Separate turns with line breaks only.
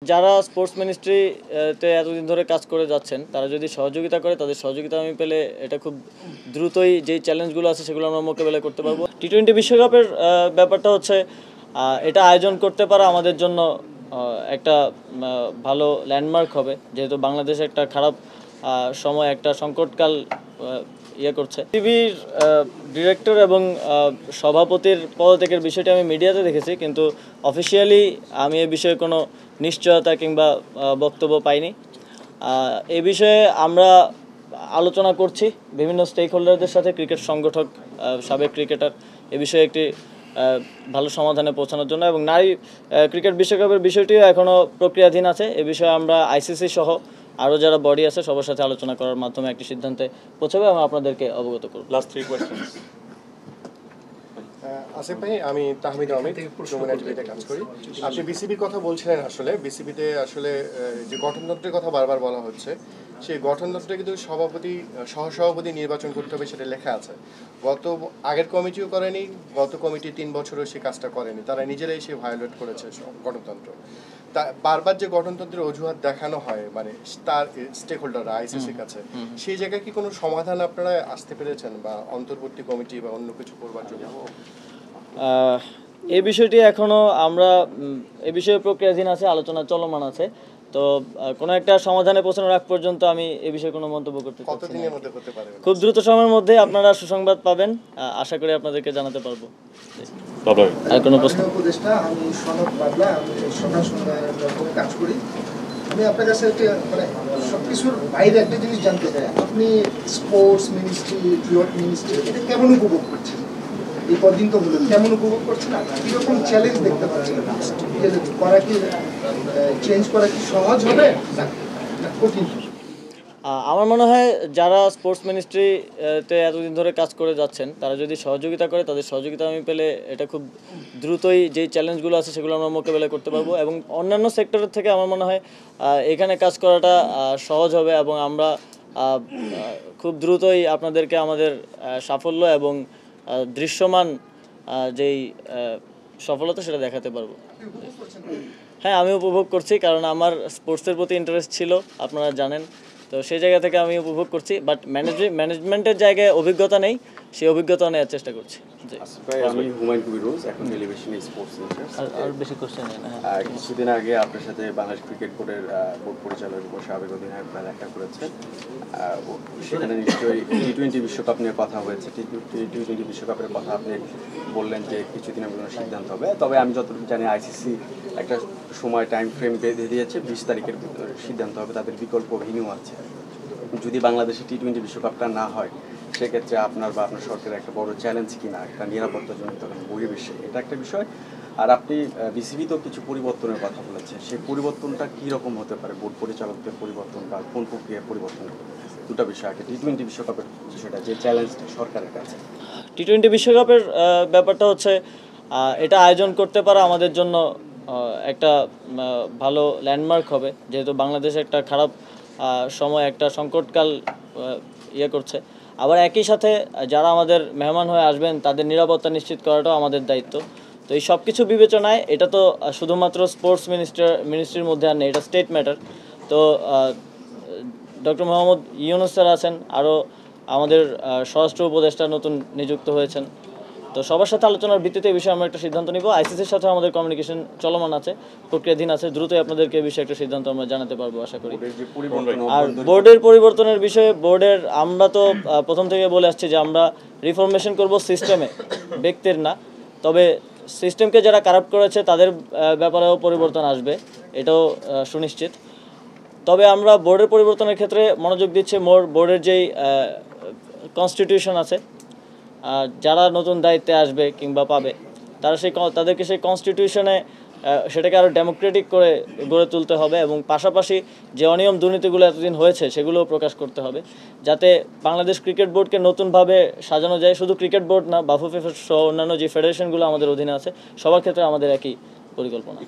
যারা স্পোর্টস মিনিস্ট্রিতে এতদিন ধরে কাজ করে যাচ্ছেন তারা যদি সহযোগিতা করে, তাদের সহযোগিতা আমি পেলে এটা খুব দ্রুতই যেই চ্যালেঞ্জগুলো আছে সেগুলো আমরা মোকাবেলা করতে পারবো। টি-20 বিশ্বকাপের ব্যাপারটা হচ্ছে এটা আয়োজন করতে পারা আমাদের জন্য একটা ভালো ল্যান্ডমার্ক হবে, যেহেতু বাংলাদেশ একটা খারাপ সময়, একটা সংকটকাল করছে। টিভির ডিরেক্টর এবং সভাপতির পদত্যাগের বিষয়টি আমি মিডিয়াতে দেখেছি, কিন্তু অফিসিয়ালি আমি এ বিষয়ে কোনো নিশ্চয়তা কিংবা বক্তব্য পাইনি। এ বিষয়ে আমরা আলোচনা করছি বিভিন্ন স্টেক হোল্ডারদের সাথে, ক্রিকেট সংগঠক, সাবেক ক্রিকেটার, এ বিষয়ে একটি ভালো সমাধানে পৌঁছানোর জন্য। এবং নারী ক্রিকেট বিশ্বকাপের বিষয়টিও এখনও প্রক্রিয়াধীন আছে। এ বিষয়ে আমরা আইসিসি সহ আরও যারা বডি আছে সবার সাথে আলোচনা করার মাধ্যমে একটি সিদ্ধান্তে পৌঁছাবে এবং আপনাদেরকে অবগত করব।
Last 3 questions.
আসিফ ভাই, আমি তাহমিদ আহমেদ, টিভিতে কাজ করি। আপনি বিসিবির কথা বলছিলেন। আসলে বিসিবিতে আসলে যে গঠনতন্ত্রের কথা বারবার বলা হচ্ছে, সেই গঠনতন্ত্রে কিন্তু সভাপতি সহসভাপতি নির্বাচন করতে হবে, সেটা লেখা আছে। আগের কমিটিও করেনি, গত কমিটি 3 বছরও সেই কাজটা করেনি, তারা নিজেরাই সে ভায়োলেট করেছে গঠনতন্ত্র। তা বারবার যে গঠনতন্ত্রের অজুহাত দেখানো হয়, মানে তার স্টেক হোল্ডাররা আইসিসির কাছে, সেই জায়গায় কি কোনো সমাধান আপনারা আসতে পেরেছেন, বা অন্তর্বর্তী কমিটি বা অন্য কিছু করবার জন্য?
এই বিষয়টি এখনও আমরা এ বিষয়ে প্রক্রিয়াধীন আছে, আলোচনা চলমান আছে। তো কোনো একটা সমাধানে পৌঁছানোর আগ পর্যন্ত আমি এ বিষয়ে কোনো মন্তব্য করতে চাচ্ছি না।
কতদিনের মধ্যে হতে পারে?
খুব দ্রুত সময়ের মধ্যে আপনারা সুসংবাদ পাবেন, আশা করি আপনাদেরকে জানাতে পারবো। আর কোনো প্রশ্ন?
উপদেষ্টা, আমি সনদ পাগলা, আমি সকাল সন্ধ্যায় কাজ করি। আমি আপনার কাছে মানে সবকিছুর বাইরে একটা জিনিস জানতে চাই, আপনি স্পোর্টস মিনিস্ট্রি, ইয়ুথ মিনিস্ট্রি, এটা কেমন উপভোগ করছেন? এই কদিন তো বলুন কেমন উপভোগ করছেন, কীরকম চ্যালেঞ্জ দেখতে পাচ্ছেন? করা কি চেঞ্জ করা কি সহজ হবে না কঠিন?
আমার মনে হয় যারা স্পোর্টস মিনিস্ট্রিতে এতদিন ধরে কাজ করে যাচ্ছেন তারা যদি সহযোগিতা করে, তাদের সহযোগিতা আমি পেলে এটা খুব দ্রুতই যেই চ্যালেঞ্জগুলো আছে সেগুলো আমরা মোকাবেলা করতে পারবো। এবং অন্যান্য সেক্টরের থেকে আমার মনে হয় এখানে কাজ করাটা সহজ হবে, এবং আমরা খুব দ্রুতই আপনাদেরকে আমাদের সাফল্য এবং দৃশ্যমান যেই সফলতা সেটা দেখাতে পারবো। হ্যাঁ, আমি উপভোগ করছি, কারণ আমার স্পোর্টসের প্রতি ইন্টারেস্ট ছিল, আপনারা জানেন। তো সেই জায়গা থেকে আমি উপভোগ করছি, বাট ম্যানেজমেন্টের জায়গায় অভিজ্ঞতা নেই, সেই অভিজ্ঞতা নেওয়ার চেষ্টা করছি।
আমি হুমায়ুন কবির রোজ, এখন টেলিভিশনে স্পোর্টস ইনচার্জ।
আর বেশি কোশ্চেন নেই না।
কিছুদিন আগে আপনার সাথে বাংলাদেশ ক্রিকেট বোর্ডের বোর্ড পরিচালক ও সাবেক অধিনায়ক দেখা করেছেন। সেখানে নিশ্চয়ই টি-20 বিশ্বকাপ নিয়ে কথা হয়েছে। টি-20 বিশ্বকাপের কথা আপনি বললেন যে কিছুদিনের মধ্যে সিদ্ধান্ত হবে, তবে আমি যতটুকু জানি আইসিসি একটা সময় টাইম ফ্রেম বেঁধে দিয়েছে, 20 তারিখের ভিতরে সিদ্ধান্ত হবে। তাদের বিকল্প ভেন্যু আছে। যদি বাংলাদেশে টি-20 বিশ্বকাপটা না হয়, সেক্ষেত্রে আপনার বা আপনার সরকারের একটা বড় চ্যালেঞ্জ কিনা একটা নিরাপত্তাজনিত পরিবেশে, এটা একটা বিষয়। আর আপনি বিসিবিতেও কিছু পরিবর্তনের কথা বলেছেন, সেই পরিবর্তনটা কীরকম হতে পারে? বোর্ড পরিচালকদের পরিবর্তন বা কোন প্রক্রিয়ার পরিবর্তন? দুটো বিষয় আগে টি-20 বিশ্বকাপের বিষয়টা, যে চ্যালেঞ্জটা সরকারের কাছে।
টি-20 বিশ্বকাপের ব্যাপারটা হচ্ছে এটা আয়োজন করতে পারা আমাদের জন্য একটা ভালো ল্যান্ডমার্ক হবে, যেহেতু বাংলাদেশ একটা খারাপ সময়, একটা সংকটকাল করছে। আবার একই সাথে যারা আমাদের মেহমান হয়ে আসবেন তাদের নিরাপত্তা নিশ্চিত করাটাও আমাদের দায়িত্ব। তো এই সব কিছু বিবেচনায় এটা তো শুধুমাত্র স্পোর্টস মিনিস্ট্রির মধ্যে আর নেই, এটা স্টেট ম্যাটার। তো ডক্টর মোহাম্মদ ইউনূস স্যার আছেন, আরও আমাদের স্বরাষ্ট্র উপদেষ্টা নতুন নিযুক্ত হয়েছেন। তো সবার সাথে আলোচনার ভিত্তিতে এই বিষয়ে আমরা একটা সিদ্ধান্ত নিব। আইসিসির সাথে আমাদের কমিউনিকেশন চলমান আছে, প্রক্রিয়াধীন আছে, দ্রুতই আপনাদেরকে এই বিষয়ে একটা সিদ্ধান্ত আমরা জানাতে পারবো আশা করি। আর বোর্ডের পরিবর্তনের বিষয়ে আমরা তো প্রথম থেকে বলে আসছি যে আমরা রিফরমেশন করব সিস্টেমে, ব্যক্তির না। তবে সিস্টেমকে যারা কারাপ্ট করেছে তাদের ব্যাপারেও পরিবর্তন আসবে, এটাও সুনিশ্চিত। তবে আমরা বোর্ডের পরিবর্তনের ক্ষেত্রে মনোযোগ দিচ্ছি বোর্ডের যেই কনস্টিটিউশন আছে, যারা নতুন দায়িত্বে আসবে কিংবা পাবে তাদেরকে সেই কনস্টিটিউশনে সেটাকে আরও ডেমোক্রেটিক করে গড়ে তুলতে হবে, এবং পাশাপাশি যে অনিয়ম দুর্নীতিগুলো এতদিন হয়েছে সেগুলোও প্রকাশ করতে হবে, যাতে বাংলাদেশ ক্রিকেট বোর্ডকে নতুনভাবে সাজানো যায়। শুধু ক্রিকেট বোর্ড না, বাফুফে সহ অন্যান্য যে ফেডারেশনগুলো আমাদের অধীনে আছে সবার ক্ষেত্রে আমাদের একই পরিকল্পনা।